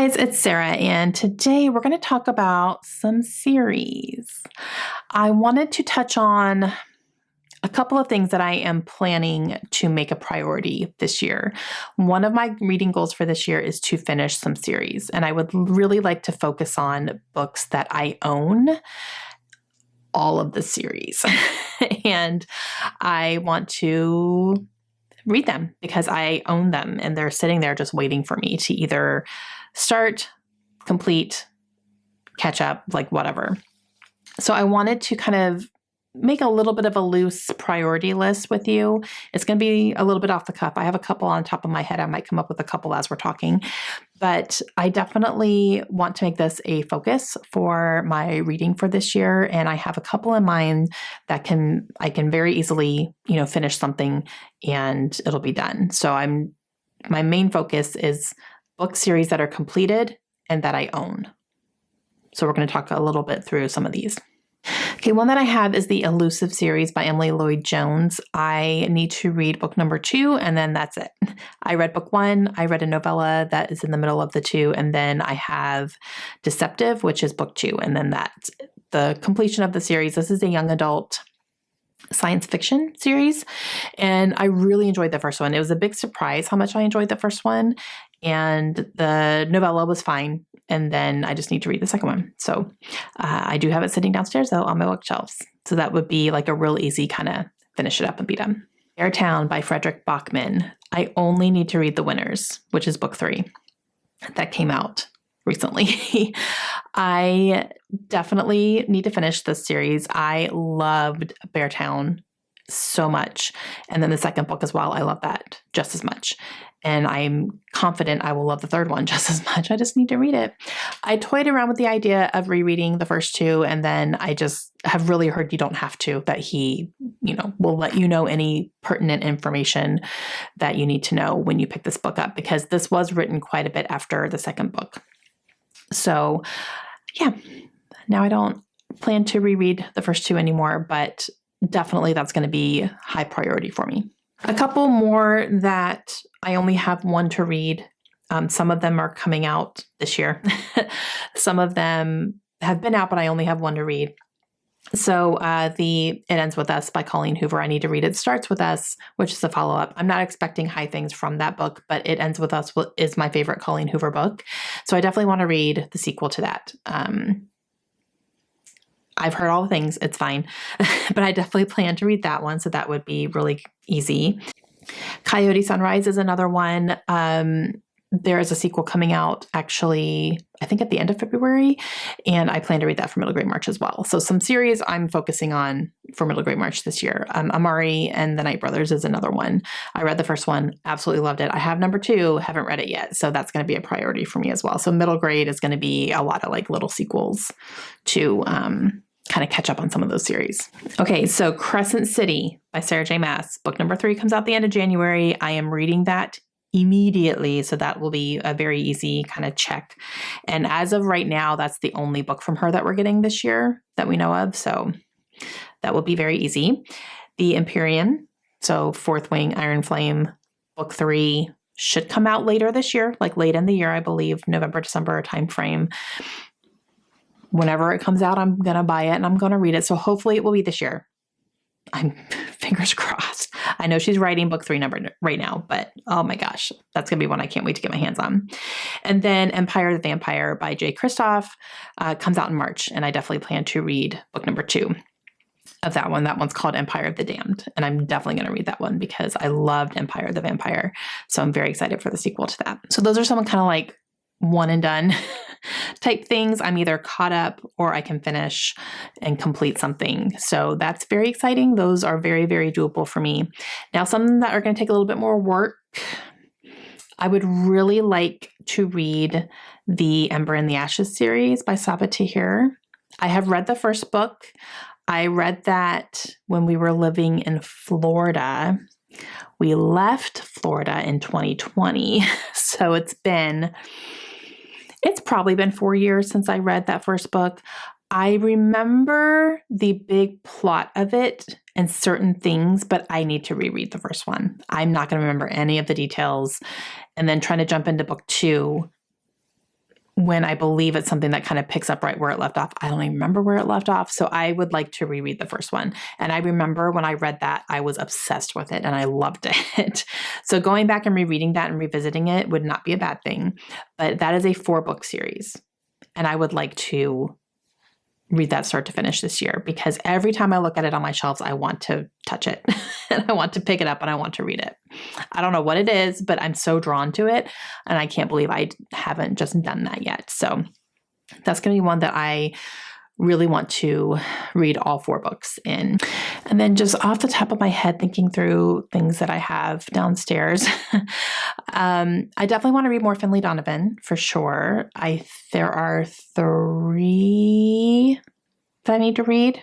Guys, it's Sarah, and today we're going to talk about some series. I wanted to touch on a couple of things that I am planning to make a priority this year. One of my reading goals for this year is to finish some series, and I would really like to focus on books that I own, all of the series, and I want to read them because I own them and they're sitting there just waiting for me to either start, complete, catch up, like whatever. So I wanted to kind of make a little bit of a loose priority list with you. It's going to be a little bit off the cuff. I have a couple on top of my head. I might come up with a couple as we're talking, but I definitely want to make this a focus for my reading for this year. And I have a couple in mind that I can very easily, finish something and it'll be done. So my main focus is book series that are completed and that I own. So we're going to talk a little bit through some of these. Okay, one that I have is the Elusive series by Emily Lloyd Jones. I need to read book number 2, and then that's it. I read book 1. I read a novella that is in the middle of the 2, and then I have Deceptive, which is book 2, and then that's the completion of the series. This is a young adult science fiction series, and I really enjoyed the first one. It was a big surprise how much I enjoyed the first one, and the novella was fine, and then I just need to read the second one. So I do have it sitting downstairs, though, on my bookshelves. So that would be like a real easy kind of finish it up and be done. Beartown by Frederick Bachman. I only need to read The Winners, which is book 3. That came out recently. I definitely need to finish this series. I loved Beartown so much. And then the second book as well, I love that just as much. And I'm confident I will love the third one just as much. I just need to read it. I toyed around with the idea of rereading the first 2, and then I just have really heard you don't have to, that he, will let you know any pertinent information that you need to know when you pick this book up, because this was written quite a bit after the second book. So yeah, now I don't plan to reread the first 2 anymore, but definitely that's going to be high priority for me. A couple more that I only have one to read. Some of them are coming out this year. Some of them have been out, but I only have one to read. So It Ends With Us by Colleen Hoover. I need to read It Starts With Us, which is a follow-up. I'm not expecting high things from that book, but It Ends With Us is my favorite Colleen Hoover book. So I definitely want to read the sequel to that. I've heard all the things. It's fine. But I definitely plan to read that one. So that would be really easy. Coyote Sunrise is another one. There is a sequel coming out, actually, I think at the end of February, and I plan to read that for Middle Grade March as well. So some series I'm focusing on for Middle Grade March this year. Amari and the Night Brothers is another one. I read the first one, absolutely loved it. I have number 2, haven't read it yet, so that's going to be a priority for me as well. So Middle Grade is going to be a lot of like little sequels to kind of catch up on some of those series. Okay, so Crescent City by Sarah J. Maas. Book number 3 comes out the end of January. I am reading that immediately, so that will be a very easy kind of check. And as of right now, that's the only book from her that we're getting this year that we know of, so that will be very easy. The Empyrean, so Fourth Wing, Iron Flame, book 3 should come out later this year, like late in the year, I believe, November, December timeframe. Whenever it comes out, I'm going to buy it and I'm going to read it. So hopefully it will be this year. I'm fingers crossed. I know she's writing book 3 number right now, but oh my gosh, that's going to be one I can't wait to get my hands on. And then Empire the Vampire by Jay Kristoff comes out in March. And I definitely plan to read book number 2 of that one. That one's called Empire of the Damned. And I'm definitely going to read that one because I loved Empire the Vampire. So I'm very excited for the sequel to that. So those are some kind of like one and done type things. I'm either caught up or I can finish and complete something. So that's very exciting. Those are very, very doable for me. Now, some that are going to take a little bit more work. I would really like to read the Ember and the Ashes series by Sabaa Tahir. I have read the first book. I read that when we were living in Florida. We left Florida in 2020. So it's probably been 4 years since I read that first book. I remember the big plot of it and certain things, but I need to reread the first one. I'm not going to remember any of the details. And then trying to jump into book 2 when I believe it's something that kind of picks up right where it left off. I don't even remember where it left off. So I would like to reread the first one. And I remember when I read that, I was obsessed with it and I loved it. So going back and rereading that and revisiting it would not be a bad thing. But that is a 4-book series. And I would like to read that start to finish this year, because every time I look at it on my shelves, I want to touch it and I want to pick it up and I want to read it. I don't know what it is, but I'm so drawn to it. And I can't believe I haven't just done that yet. So that's going to be one that I really want to read all 4 books in. And then just off the top of my head, thinking through things that I have downstairs, I definitely want to read more Finley Donovan for sure. There are 3 that I need to read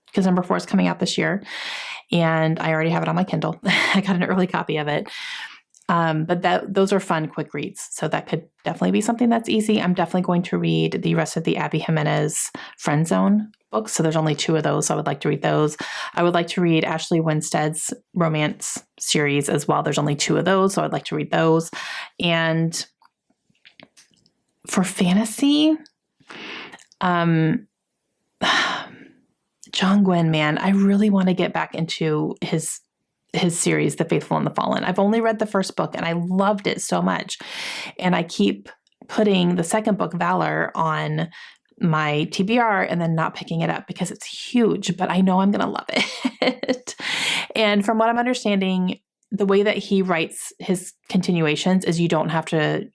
because number 4 is coming out this year and I already have it on my Kindle. I got an early copy of it. But those are fun, quick reads. So that could definitely be something that's easy. I'm definitely going to read the rest of the Abby Jimenez Friend Zone books. So there's only 2 of those. So I would like to read those. I would like to read Ashley Winstead's romance series as well. There's only 2 of those. So I'd like to read those. And for fantasy, John Gwynne, man, I really want to get back into his series, The Faithful and the Fallen. I've only read the first book and I loved it so much. And I keep putting the second book, Valor, on my TBR and then not picking it up because it's huge, but I know I'm going to love it. And from what I'm understanding, the way that he writes his continuations is you don't have to,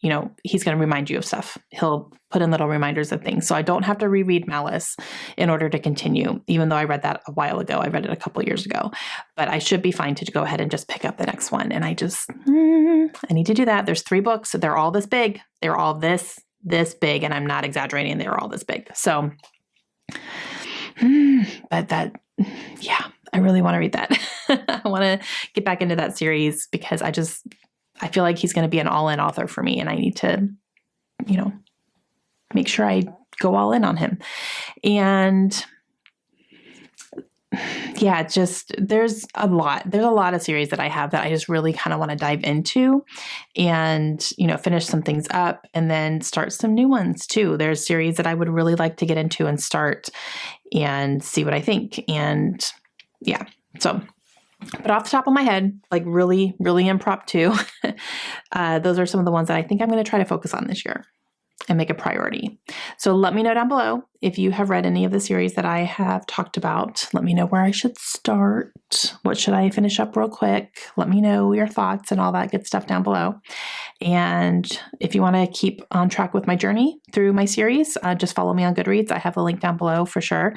he's going to remind you of stuff. He'll put in little reminders of things. So I don't have to reread Malice in order to continue, even though I read that a while ago. I read it a couple years ago, but I should be fine to go ahead and just pick up the next one. And I need to do that. There's 3 books. So they're all this big. They're all this big. And I'm not exaggerating. They're all this big. So, I really want to read that. I want to get back into that series because I feel like he's going to be an all-in author for me. And I need to, make sure I go all in on him. And there's a lot of series that I have that I just really kind of want to dive into and, finish some things up and then start some new ones too. There's series that I would really like to get into and start and see what I think. And yeah, so, but off the top of my head, like really, really impromptu, those are some of the ones that I think I'm going to try to focus on this year and make a priority. So let me know down below if you have read any of the series that I have talked about. Let me know where I should start. What should I finish up real quick? Let me know your thoughts and all that good stuff down below. And if you want to keep on track with my journey through my series, just follow me on Goodreads. I have a link down below for sure.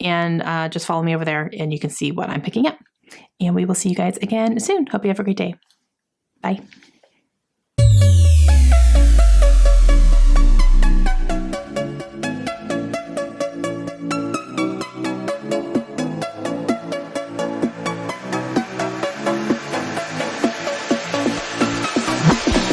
And just follow me over there and you can see what I'm picking up. And we will see you guys again soon. Hope you have a great day. Bye.